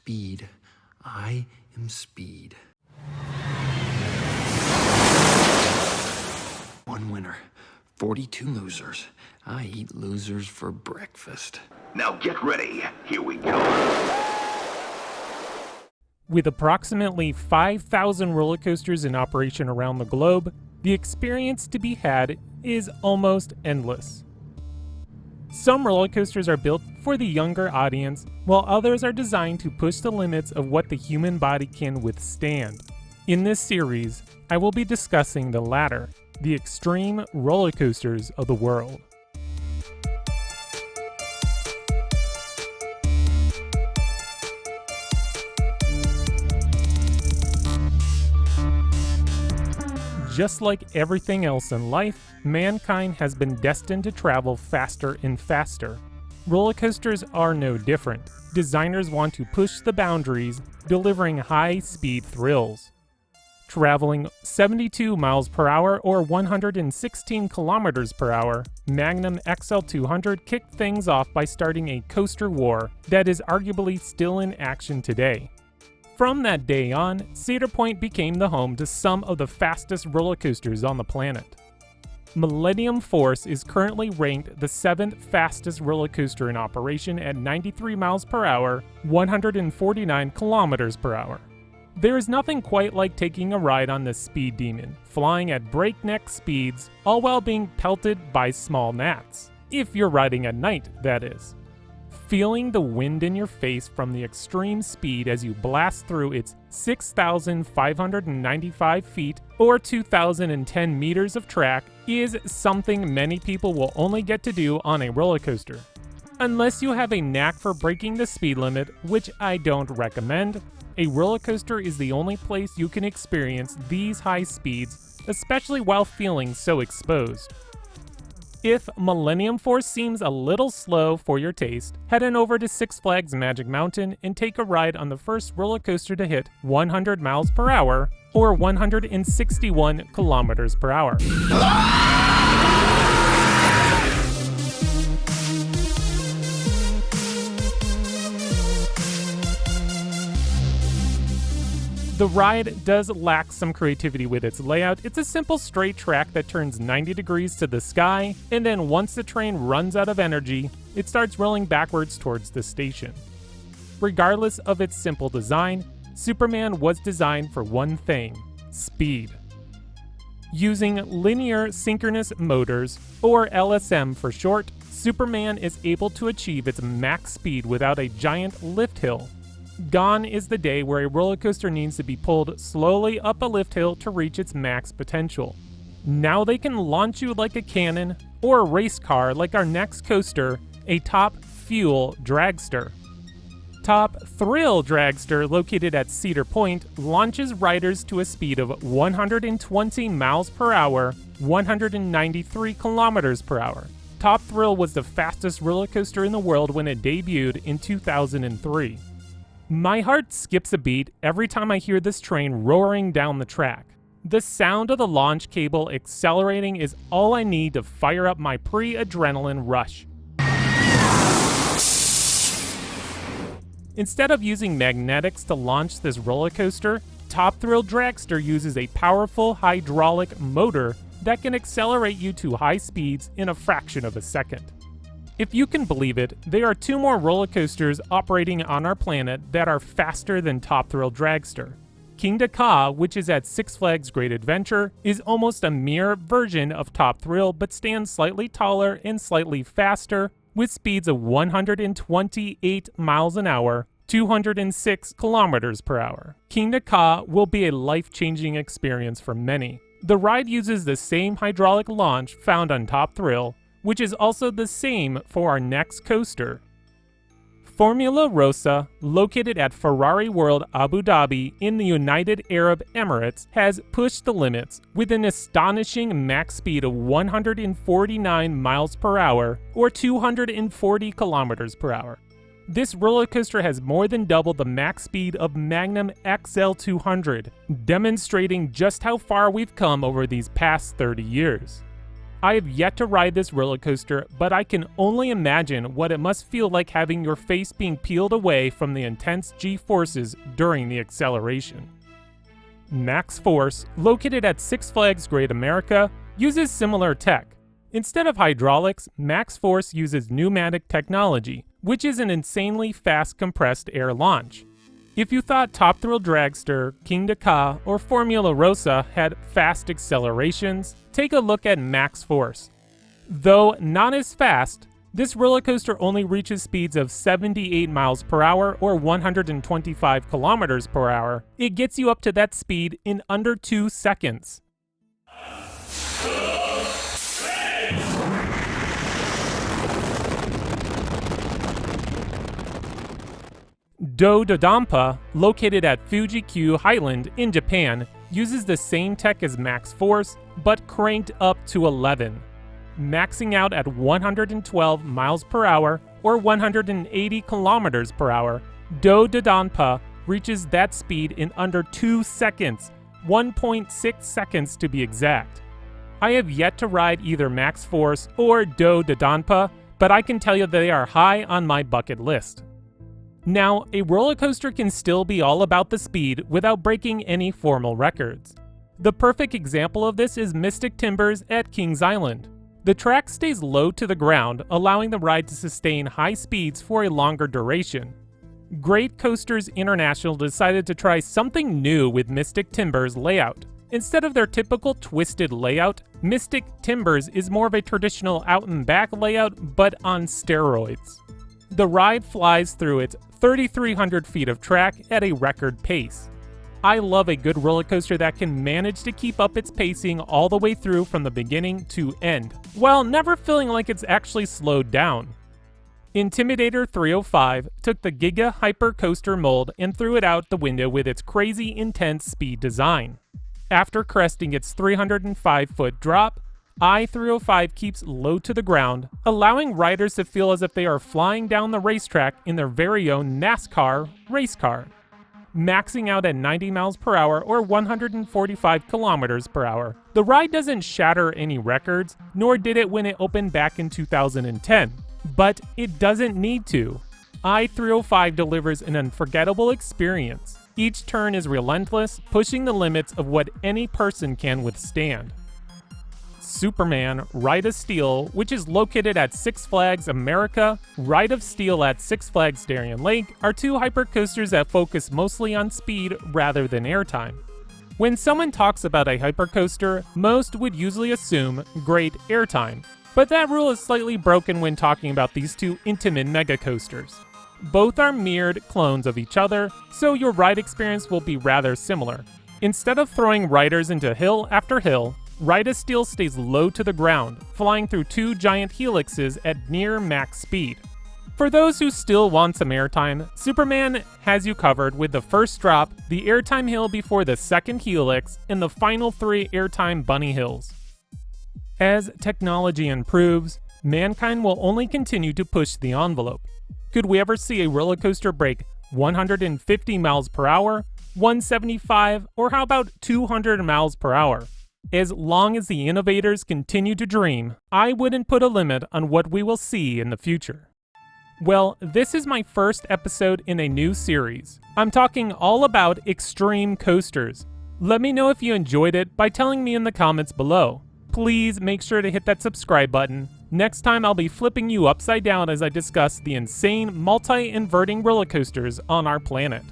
speed. I am speed. One winner, 42 losers. I eat losers for breakfast. Now get ready. Here we go. With approximately 5,000 roller coasters in operation around the globe, the experience to be had is almost endless. Some roller coasters are built for the younger audience, while others are designed to push the limits of what the human body can withstand. In this series, I will be discussing the latter, the extreme roller coasters of the world. Just like everything else in life, mankind has been destined to travel faster and faster. Roller coasters are no different. Designers want to push the boundaries, delivering high-speed thrills. Traveling 72 miles per hour or 116 kilometers per hour, Magnum XL200 kicked things off by starting a coaster war that is arguably still in action today. From that day on, Cedar Point became the home to some of the fastest roller coasters on the planet. Millennium Force is currently ranked the 7th fastest roller coaster in operation at 93 miles per hour, 149 kilometers per hour. There is nothing quite like taking a ride on this speed demon, flying at breakneck speeds, all while being pelted by small gnats. If you're riding at night, that is. Feeling the wind in your face from the extreme speed as you blast through its 6,595 feet or 2,010 meters of track is something many people will only get to do on a roller coaster. Unless you have a knack for breaking the speed limit, which I don't recommend, a roller coaster is the only place you can experience these high speeds, especially while feeling so exposed. If Millennium Force seems a little slow for your taste, head on over to Six Flags Magic Mountain and take a ride on the first roller coaster to hit 100 miles per hour or 161 kilometers per hour. The ride does lack some creativity with its layout. It's a simple straight track that turns 90 degrees to the sky, and then once the train runs out of energy, it starts rolling backwards towards the station. Regardless of its simple design, Superman was designed for one thing: speed. Using linear synchronous motors, or LSM for short, Superman is able to achieve its max speed without a giant lift hill. Gone is the day where a roller coaster needs to be pulled slowly up a lift hill to reach its max potential. Now they can launch you like a cannon, or a race car like our next coaster, a Top Fuel Dragster. Top Thrill Dragster, located at Cedar Point, launches riders to a speed of 120 miles per hour, 193 kilometers per hour. Top Thrill was the fastest roller coaster in the world when it debuted in 2003. My heart skips a beat every time I hear this train roaring down the track. The sound of the launch cable accelerating is all I need to fire up my pre-adrenaline rush. Instead of using magnetics to launch this roller coaster, Top Thrill Dragster uses a powerful hydraulic motor that can accelerate you to high speeds in a fraction of a second. If you can believe it, there are 2 more roller coasters operating on our planet that are faster than Top Thrill Dragster. Kingda Ka, which is at Six Flags Great Adventure, is almost a mirror version of Top Thrill but stands slightly taller and slightly faster, with speeds of 128 miles an hour, 206 kilometers per hour. Kingda Ka will be a life-changing experience for many. The ride uses the same hydraulic launch found on Top Thrill, which is also the same for our next coaster. Formula Rossa, located at Ferrari World Abu Dhabi in the United Arab Emirates, has pushed the limits with an astonishing max speed of 149 miles per hour or 240 kilometers per hour. This roller coaster has more than doubled the max speed of Magnum XL200, demonstrating just how far we've come over these past 30 years. I have yet to ride this roller coaster, but I can only imagine what it must feel like having your face being peeled away from the intense G-forces during the acceleration. Maxx Force, located at Six Flags Great America, uses similar tech. Instead of hydraulics, Maxx Force uses pneumatic technology, which is an insanely fast compressed air launch. If you thought Top Thrill Dragster, Kingda Ka, or Formula Rossa had fast accelerations, take a look at Maxx Force. Though not as fast, this roller coaster only reaches speeds of 78 miles per hour or 125 kilometers per hour. It gets you up to that speed in under 2 seconds. Do-Dodonpa, located at Fuji-Q Highland in Japan, uses the same tech as Maxx Force, but cranked up to 11. Maxing out at 112 miles per hour or 180 kilometers per hour, Do-Dodonpa reaches that speed in under 2 seconds, 1.6 seconds to be exact. I have yet to ride either Maxx Force or Do-Dodonpa, but I can tell you they are high on my bucket list. Now, a roller coaster can still be all about the speed without breaking any formal records. The perfect example of this is Mystic Timbers at Kings Island. The track stays low to the ground, allowing the ride to sustain high speeds for a longer duration. Great Coasters International decided to try something new with Mystic Timbers' layout. Instead of their typical twisted layout, Mystic Timbers is more of a traditional out-and-back layout, but on steroids. The ride flies through its 3,300 feet of track at a record pace. I love a good roller coaster that can manage to keep up its pacing all the way through from the beginning to end, while never feeling like it's actually slowed down. Intimidator 305 took the Giga Hyper Coaster mold and threw it out the window with its crazy intense speed design. After cresting its 305-foot drop, I305 keeps low to the ground, allowing riders to feel as if they are flying down the racetrack in their very own NASCAR race car. Maxing out at 90 miles per hour or 145 kilometers per hour, the ride doesn't shatter any records, nor did it when it opened back in 2010. But it doesn't need to. I305 delivers an unforgettable experience. Each turn is relentless, pushing the limits of what any person can withstand. Superman Ride of Steel, which is located at Six Flags America, Ride of Steel at Six Flags Darien Lake, are two hypercoasters that focus mostly on speed rather than airtime. When someone talks about a hypercoaster, most would usually assume great airtime, but that rule is slightly broken when talking about these two intimate mega coasters. Both are mirrored clones of each other, so your ride experience will be rather similar. Instead of throwing riders into hill after hill, Ride of Steel stays low to the ground, flying through two giant helixes at near max speed. For those who still want some airtime, Superman has you covered with the first drop, the airtime hill before the second helix, and the final 3 airtime bunny hills. As technology improves, mankind will only continue to push the envelope. Could we ever see a roller coaster break 150 miles per hour, 175, or how about 200 miles per hour? As long as the innovators continue to dream, I wouldn't put a limit on what we will see in the future. Well, this is my first episode in a new series. I'm talking all about extreme coasters. Let me know if you enjoyed it by telling me in the comments below. Please make sure to hit that subscribe button. Next time I'll be flipping you upside down as I discuss the insane multi-inverting roller coasters on our planet.